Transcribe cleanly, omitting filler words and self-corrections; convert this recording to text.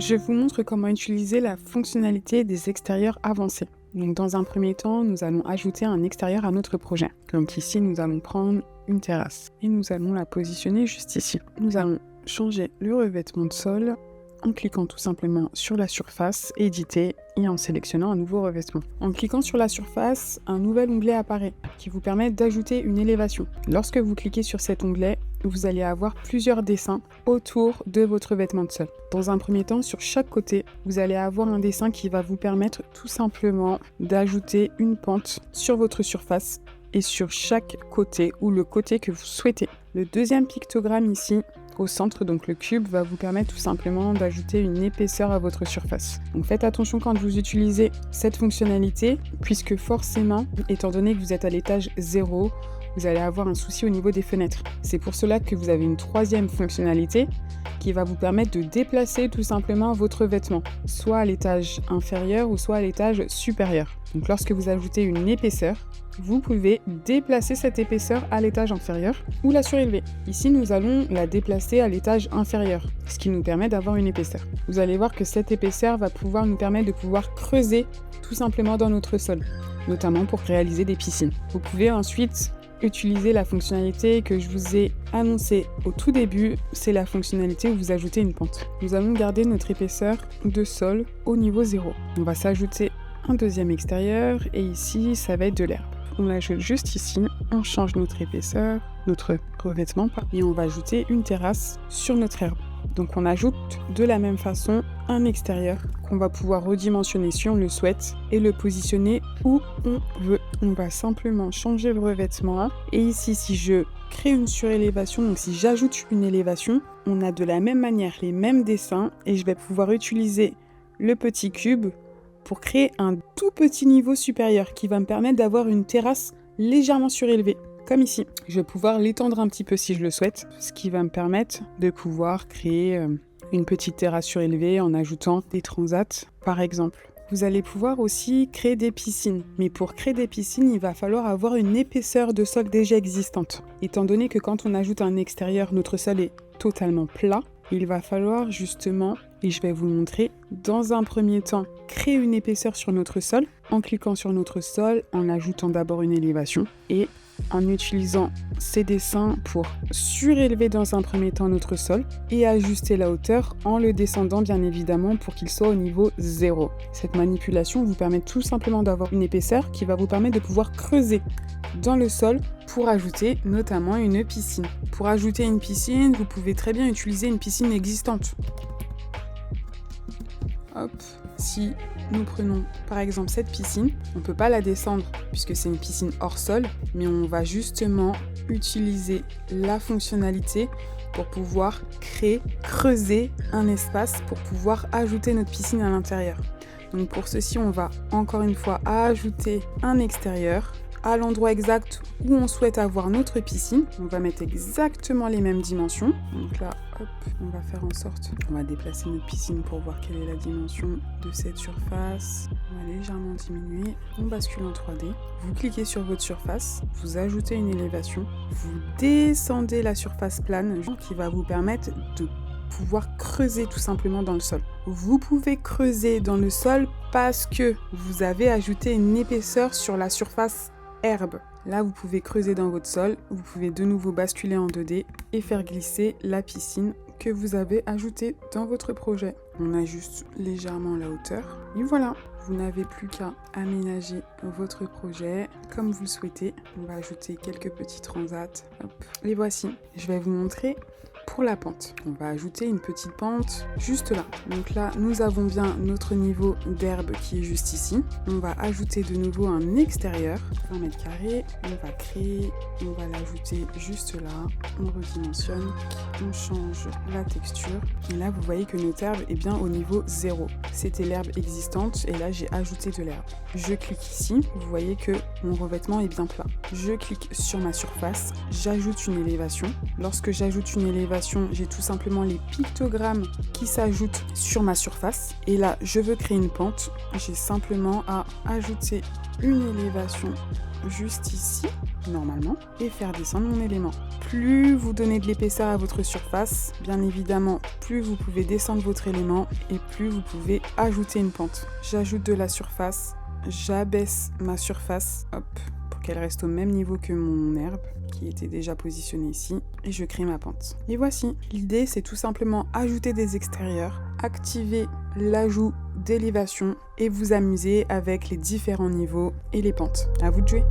Je vous montre comment utiliser la fonctionnalité des extérieurs avancés. Donc dans un premier temps, nous allons ajouter un extérieur à notre projet. Donc ici, nous allons prendre une terrasse et nous allons la positionner juste ici. Nous allons changer le revêtement de sol en cliquant tout simplement sur la surface, éditer et en sélectionnant un nouveau revêtement. En cliquant sur la surface, un nouvel onglet apparaît qui vous permet d'ajouter une élévation. Lorsque vous cliquez sur cet onglet, vous allez avoir plusieurs dessins autour de votre vêtement de sol. Dans un premier temps, sur chaque côté, vous allez avoir un dessin qui va vous permettre tout simplement d'ajouter une pente sur votre surface et sur chaque côté ou le côté que vous souhaitez. Le deuxième pictogramme ici, au centre, donc le cube, va vous permettre tout simplement d'ajouter une épaisseur à votre surface. Donc faites attention quand vous utilisez cette fonctionnalité, puisque forcément, étant donné que vous êtes à l'étage 0, vous allez avoir un souci au niveau des fenêtres. C'est pour cela que vous avez une troisième fonctionnalité qui va vous permettre de déplacer tout simplement votre vêtement, soit à l'étage inférieur ou soit à l'étage supérieur. Donc lorsque vous ajoutez une épaisseur, vous pouvez déplacer cette épaisseur à l'étage inférieur ou la surélever. Ici, nous allons la déplacer à l'étage inférieur, ce qui nous permet d'avoir une épaisseur. Vous allez voir que cette épaisseur va pouvoir nous permettre de pouvoir creuser tout simplement dans notre sol, notamment pour réaliser des piscines. Vous pouvez ensuite utiliser la fonctionnalité que je vous ai annoncée au tout début, c'est la fonctionnalité où vous ajoutez une pente. Nous allons garder notre épaisseur de sol au niveau 0. On va s'ajouter un deuxième extérieur et ici, ça va être de l'herbe. On l'ajoute juste ici, on change notre épaisseur, notre revêtement, et on va ajouter une terrasse sur notre herbe. Donc on ajoute de la même façon un extérieur qu'on va pouvoir redimensionner si on le souhaite et le positionner où on veut. On va simplement changer le revêtement et ici si je crée une surélévation, donc si j'ajoute une élévation, on a de la même manière les mêmes dessins et je vais pouvoir utiliser le petit cube pour créer un tout petit niveau supérieur qui va me permettre d'avoir une terrasse légèrement surélevée. Comme ici. Je vais pouvoir l'étendre un petit peu si je le souhaite, ce qui va me permettre de pouvoir créer une petite terrasse surélevée en ajoutant des transats, par exemple. Vous allez pouvoir aussi créer des piscines. Mais pour créer des piscines, il va falloir avoir une épaisseur de sol déjà existante. Étant donné que quand on ajoute un extérieur, notre sol est totalement plat, il va falloir justement, et je vais vous le montrer, dans un premier temps, créer une épaisseur sur notre sol, en cliquant sur notre sol, en ajoutant d'abord une élévation, et en utilisant ces dessins pour surélever dans un premier temps notre sol et ajuster la hauteur en le descendant bien évidemment pour qu'il soit au niveau 0. Cette manipulation vous permet tout simplement d'avoir une épaisseur qui va vous permettre de pouvoir creuser dans le sol pour ajouter notamment une piscine. Pour ajouter une piscine, vous pouvez très bien utiliser une piscine existante. Hop, si nous prenons par exemple cette piscine, on ne peut pas la descendre puisque c'est une piscine hors sol, mais on va justement utiliser la fonctionnalité pour pouvoir creuser un espace pour pouvoir ajouter notre piscine à l'intérieur. Donc pour ceci, on va encore une fois ajouter un extérieur à l'endroit exact où on souhaite avoir notre piscine. On va mettre exactement les mêmes dimensions. Donc là, hop, on va faire en sorte, on va déplacer notre piscine pour voir quelle est la dimension de cette surface. On va légèrement diminuer. On bascule en 3D. Vous cliquez sur votre surface, vous ajoutez une élévation, vous descendez la surface plane qui va vous permettre de pouvoir creuser tout simplement dans le sol. Vous pouvez creuser dans le sol parce que vous avez ajouté une épaisseur sur la surface herbe. Là, vous pouvez creuser dans votre sol, vous pouvez de nouveau basculer en 2D et faire glisser la piscine que vous avez ajoutée dans votre projet. On ajuste légèrement la hauteur et voilà, vous n'avez plus qu'à aménager votre projet comme vous le souhaitez. On va ajouter quelques petits transats. Hop, les voici. Je vais vous montrer pour la pente. On va ajouter une petite pente juste là. Donc là, nous avons bien notre niveau d'herbe qui est juste ici. On va ajouter de nouveau un extérieur, 20 mètres carrés. On va créer, on va l'ajouter juste là. On redimensionne, on change la texture. Et là, vous voyez que notre herbe est bien au niveau 0. C'était l'herbe existante et là, j'ai ajouté de l'herbe. Je clique ici, vous voyez que mon revêtement est bien plat. Je clique sur ma surface, j'ajoute une élévation. Lorsque j'ajoute une élévation, j'ai tout simplement les pictogrammes qui s'ajoutent sur ma surface. Et là, je veux créer une pente. J'ai simplement à ajouter une élévation juste ici. normalement, et faire descendre mon élément. Plus vous donnez de l'épaisseur à votre surface, bien évidemment, plus vous pouvez descendre votre élément et plus vous pouvez ajouter une pente. J'ajoute de la surface, j'abaisse ma surface, hop, pour qu'elle reste au même niveau que mon herbe qui était déjà positionnée ici, et je crée ma pente. Et voici, l'idée c'est tout simplement ajouter des extérieurs, activer l'ajout d'élévation et vous amuser avec les différents niveaux et les pentes. À vous de jouer!